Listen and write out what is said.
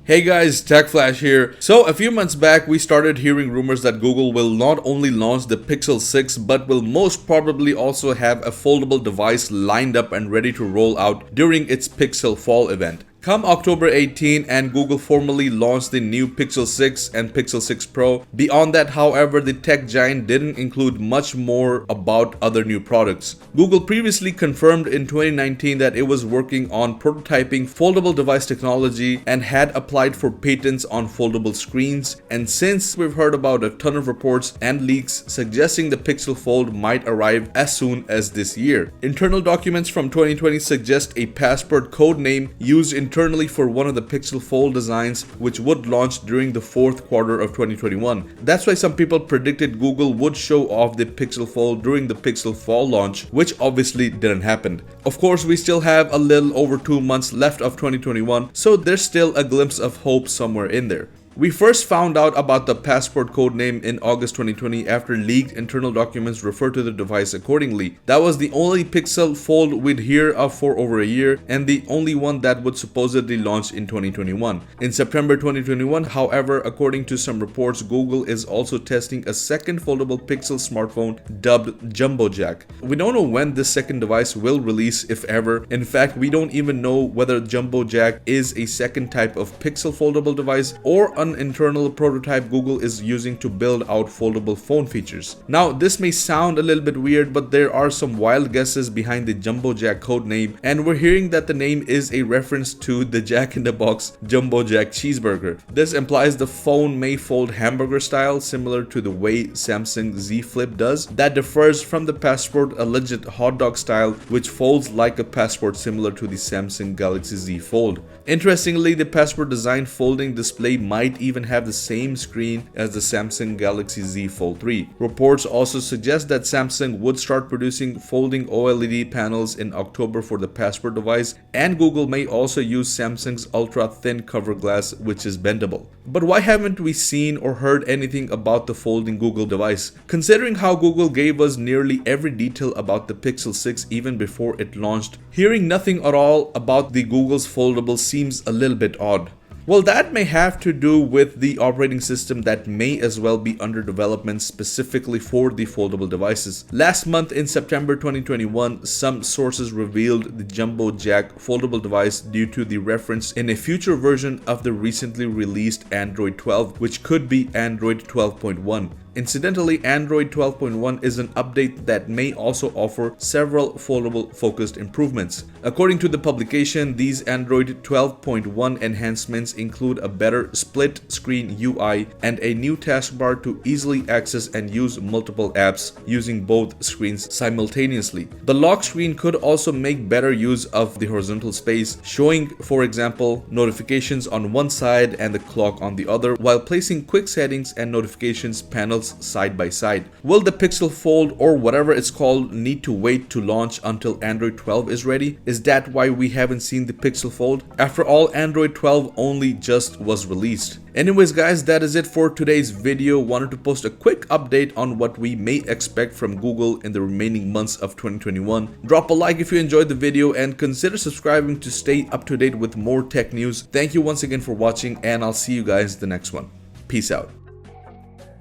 Hey guys, Tech Flash here. So a few months back we started hearing rumors that Google will not only launch the Pixel 6 but will most probably also have a foldable device lined up and ready to roll out during its Pixel Fall event. Come October 18 and Google formally launched the new Pixel 6 and Pixel 6 Pro. Beyond that, however, the tech giant didn't include much more about other new products. Google previously confirmed in 2019 that it was working on prototyping foldable device technology and had applied for patents on foldable screens. And since we've heard about a ton of reports and leaks suggesting the Pixel Fold might arrive as soon as this year. Internal documents from 2020 suggest a passport code name used internally for one of the Pixel Fold designs, which would launch during the fourth quarter of 2021. That's why some people predicted Google would show off the Pixel Fold during the Pixel Fall launch, which obviously didn't happen. Of course, we still have a little over 2 months left of 2021, so there's still a glimpse of hope somewhere in there. We first found out about the passport code name in August 2020 after leaked internal documents refer to the device accordingly. That was the only Pixel Fold we'd hear of for over a year and the only one that would supposedly launch in 2021. In September 2021, however, according to some reports, Google is also testing a second foldable Pixel smartphone dubbed Jumbojack. We don't know when this second device will release, if ever. In fact, we don't even know whether Jumbojack is a second type of Pixel foldable device or an internal prototype Google is using to build out foldable phone features. Now, this may sound a little bit weird, but there are some wild guesses behind the Jumbojack code name, and we're hearing that the name is a reference to the Jack in the Box Jumbojack cheeseburger. This implies the phone may fold hamburger style, similar to the way Samsung Z Flip does. That differs from the Passport alleged hot dog style, which folds like a Passport similar to the Samsung Galaxy Z Fold. Interestingly, the Passport design folding display might even have the same screen as the Samsung Galaxy Z Fold 3. Reports also suggest that Samsung would start producing folding OLED panels in October for the Passport device, and Google may also use Samsung's ultra-thin cover glass, which is bendable. But why haven't we seen or heard anything about the folding Google device? Considering how Google gave us nearly every detail about the Pixel 6 even before it launched, hearing nothing at all about the Google's foldable seems a little bit odd. Well, that may have to do with the operating system that may as well be under development specifically for the foldable devices. Last month in September 2021, some sources revealed the Jumbojack foldable device due to the reference in a future version of the recently released Android 12, which could be Android 12.1. Incidentally, Android 12.1 is an update that may also offer several foldable focused improvements. According to the publication, these Android 12.1 enhancements include a better split screen UI and a new taskbar to easily access and use multiple apps using both screens simultaneously. The lock screen could also make better use of the horizontal space, showing, for example, notifications on one side and the clock on the other, while placing quick settings and notifications panels side by side. Will the Pixel Fold, or whatever it's called, need to wait to launch until Android 12 is ready? Is that why we haven't seen the Pixel Fold? After all, Android 12 only just was released. Anyways guys, that is it for today's video. Wanted to post a quick update on what we may expect from Google in the remaining months of 2021. Drop a like if you enjoyed the video and consider subscribing to stay up to date with more tech news. Thank you once again for watching, and I'll see you guys in the next one. Peace out.